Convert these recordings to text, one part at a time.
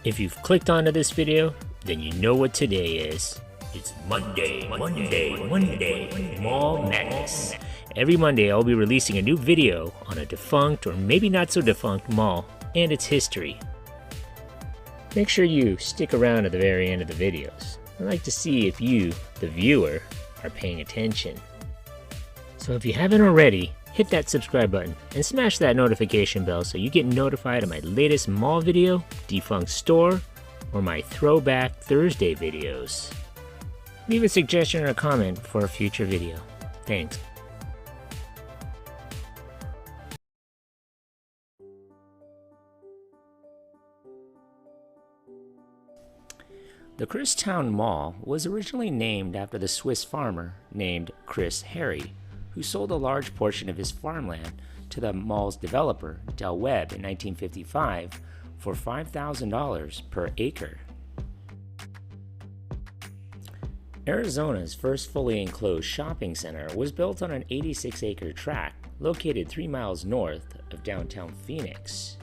If you've clicked onto this video, then you know what today is. It's Monday, Mall Madness. Every Monday I'll be releasing a new video on a defunct or maybe not so defunct mall and its history. Make sure you stick around to the very end of the videos. I'd like to see if you, the viewer, are paying attention. So if you haven't already, hit that subscribe button and smash that notification bell so you get notified of my latest mall video, defunct store, or my Throwback Thursday videos. Leave a suggestion or a comment for a future video. Thanks. The Christown Mall was originally named after the Swiss farmer named Chris Harry, who sold a large portion of his farmland to the mall's developer, Del Webb, in 1955 for $5,000 per acre. Arizona's first fully enclosed shopping center was built on an 86-acre tract located 3 miles north of downtown Phoenix.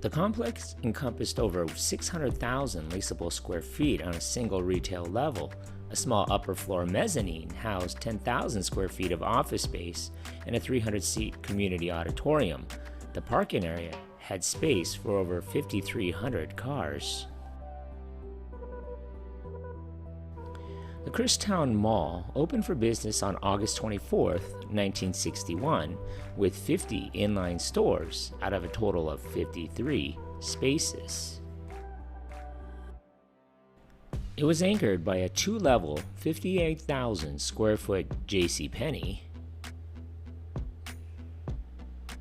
The complex encompassed over 600,000 leasable square feet on a single retail level. A small upper floor mezzanine housed 10,000 square feet of office space and a 300-seat community auditorium. The parking area had space for over 5,300 cars. The Christown Mall opened for business on August 24, 1961, with 50 inline stores out of a total of 53 spaces. It was anchored by a two-level, 58,000 square foot JC Penney,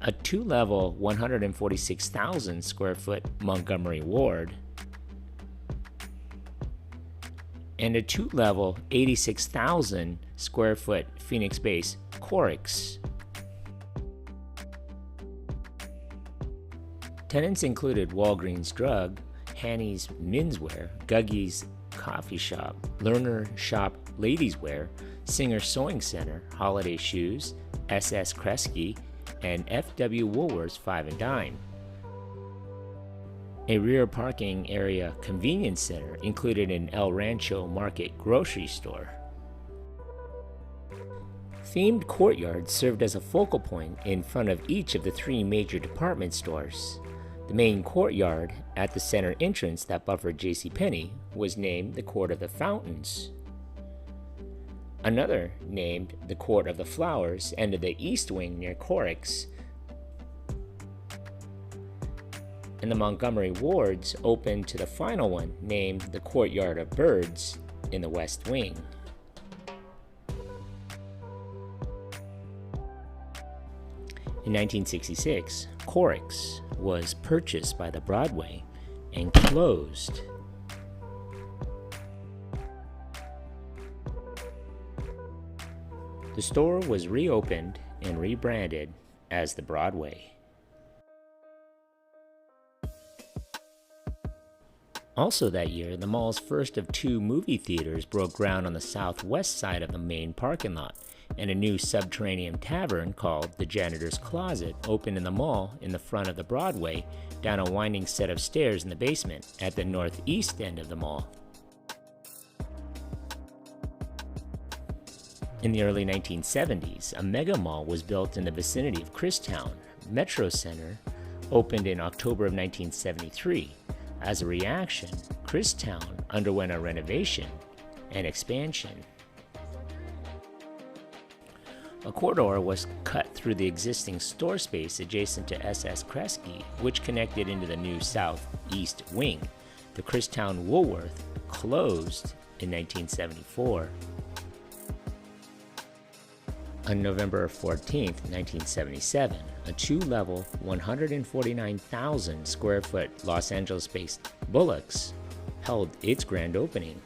a two-level, 146,000 square foot Montgomery Ward, and a two-level, 86,000 square foot Phoenix-based Corix. Tenants included Walgreens Drug, Hanny's Menswear, Guggy's Coffee Shop, Lerner Shop Ladies Wear, Singer Sewing Center, Holiday Shoes, SS Kresge, and FW Woolworths 5 and Dime. A rear parking area convenience center included an El Rancho Market grocery store. Themed courtyards served as a focal point in front of each of the three major department stores. The main courtyard at the center entrance that buffered JC Penney was named the Court of the Fountains. Another, named the Court of the Flowers, ended the east wing near Corix, and the Montgomery wards opened to the final one, named the Courtyard of Birds, in the west wing. In 1966, Corix was purchased by the Broadway and closed. The store was reopened and rebranded as the Broadway. Also that year, the mall's first of two movie theaters broke ground on the southwest side of the main parking lot, and a new subterranean tavern called the Janitor's Closet opened in the mall in the front of the Broadway, down a winding set of stairs in the basement at the northeast end of the mall. In the early 1970s, a mega mall was built in the vicinity of Christown. Metro Center opened in October of 1973. As a reaction, Christown underwent a renovation and expansion. A corridor was cut through the existing store space adjacent to SS Kresge, which connected into the new southeast wing. The Christown Woolworth closed in 1974. On November 14, 1977, a two-level, 149,000 square foot Los Angeles-based Bullock's held its grand opening.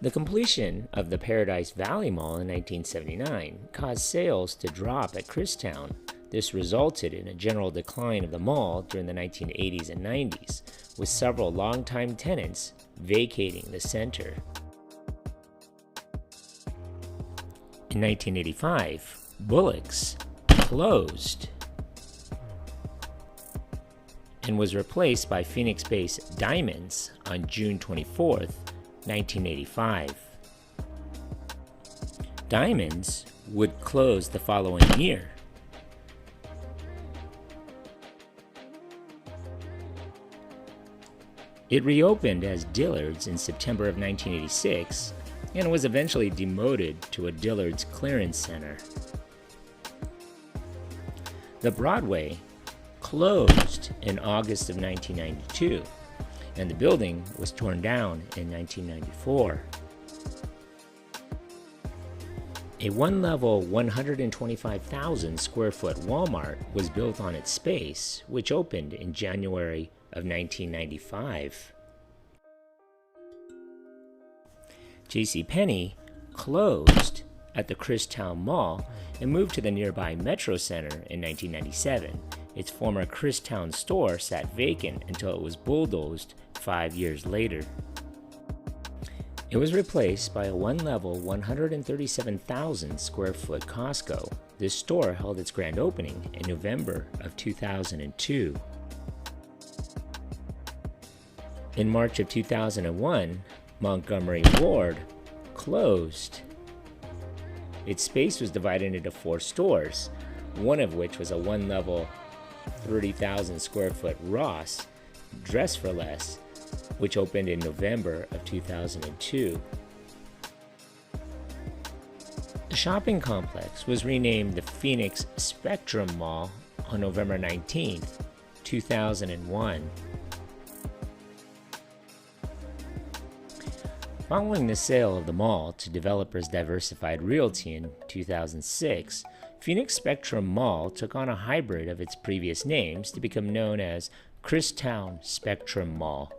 The completion of the Paradise Valley Mall in 1979 caused sales to drop at Christown. This resulted in a general decline of the mall during the 1980s and 90s, with several longtime tenants vacating the center. In 1985, Bullock's closed and was replaced by Phoenix-based Diamonds on June 24th, 1985. Diamonds would close the following year. It reopened as Dillard's in September of 1986 and was eventually demoted to a Dillard's clearance center. The Broadway closed in August of 1992, and the building was torn down in 1994. A one-level, 125,000 square foot Walmart was built on its space, which opened in January of 1995. JC Penney closed at the Christown Mall and moved to the nearby Metro Center in 1997. Its former Christown store sat vacant until it was bulldozed 5 years later. It was replaced by a one-level, 137,000 square foot Costco. This store held its grand opening in November of 2002. In March of 2001, Montgomery Ward closed. Its space was divided into 4 stores, one of which was a one-level, 30,000 square foot Ross, Dress for Less, which opened in November of 2002. The shopping complex was renamed the Phoenix Spectrum Mall on November 19, 2001. Following the sale of the mall to developers Diversified Realty in 2006, Phoenix Spectrum Mall took on a hybrid of its previous names to become known as Christown Spectrum Mall.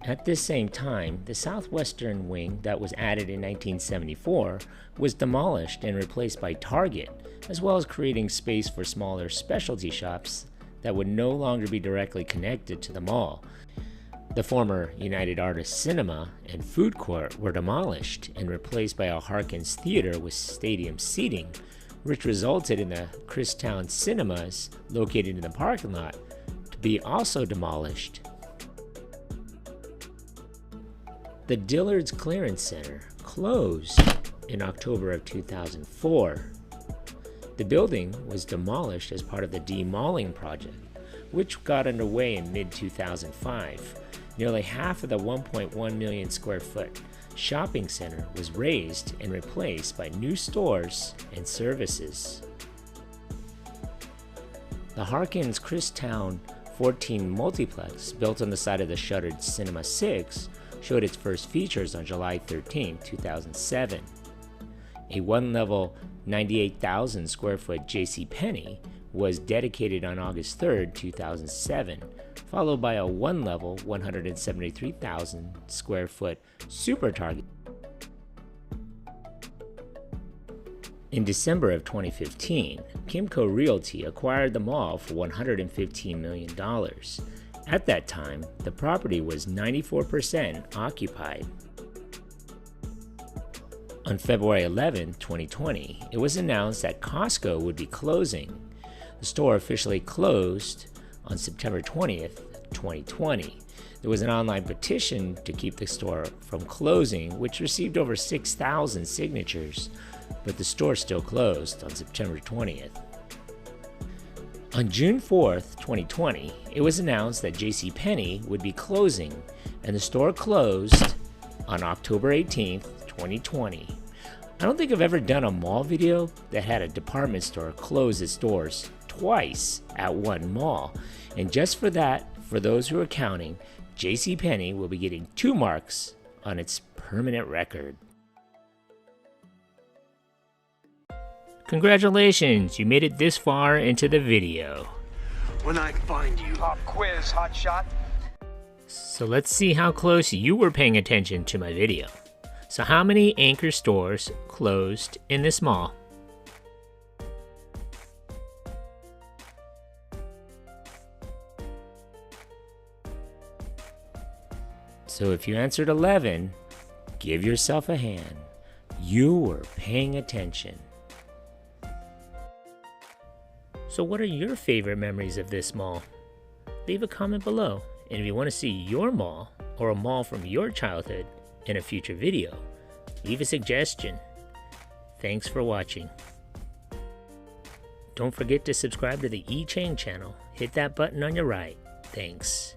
At this same time, the southwestern wing that was added in 1974 was demolished and replaced by Target, as well as creating space for smaller specialty shops that would no longer be directly connected to the mall. The former United Artists Cinema and Food Court were demolished and replaced by a Harkins Theatre with stadium seating, which resulted in the Christown Cinemas, located in the parking lot, to be also demolished. The Dillard's Clearance Center closed in October of 2004. The building was demolished as part of the demalling project, which got underway in mid-2005. Nearly half of the 1.1 million square foot shopping center was razed and replaced by new stores and services. The Harkins Christown 14 multiplex, built on the side of the shuttered Cinema 6, showed its first features on July 13, 2007. A one-level, 98,000 square foot JC Penney was dedicated on August 3, 2007, followed by a one-level, 173,000 square foot SuperTarget. In December of 2015, Kimco Realty acquired the mall for $115 million. At that time, the property was 94% occupied. On February 11, 2020, it was announced that Costco would be closing. The store officially closed on September 20th, 2020. There was an online petition to keep the store from closing, which received over 6,000 signatures, but the store still closed on September 20th. On June 4th, 2020, it was announced that JC Penney would be closing, and the store closed on October 18th, 2020. I don't think I've ever done a mall video that had a department store close its doors twice at one mall. And just for that, for those who are counting, JC Penney will be getting 2 marks on its permanent record. Congratulations, you made it this far into the video. When I find you. Pop quiz, hotshot. So let's see how close you were paying attention to my video. So how many anchor stores closed in this mall? So if you answered 11, give yourself a hand. You were paying attention. So what are your favorite memories of this mall? Leave a comment below, and if you want to see your mall or a mall from your childhood in a future video, leave a suggestion. Thanks for watching. Don't forget to subscribe to the E-Chain channel. Hit that button on your right. Thanks.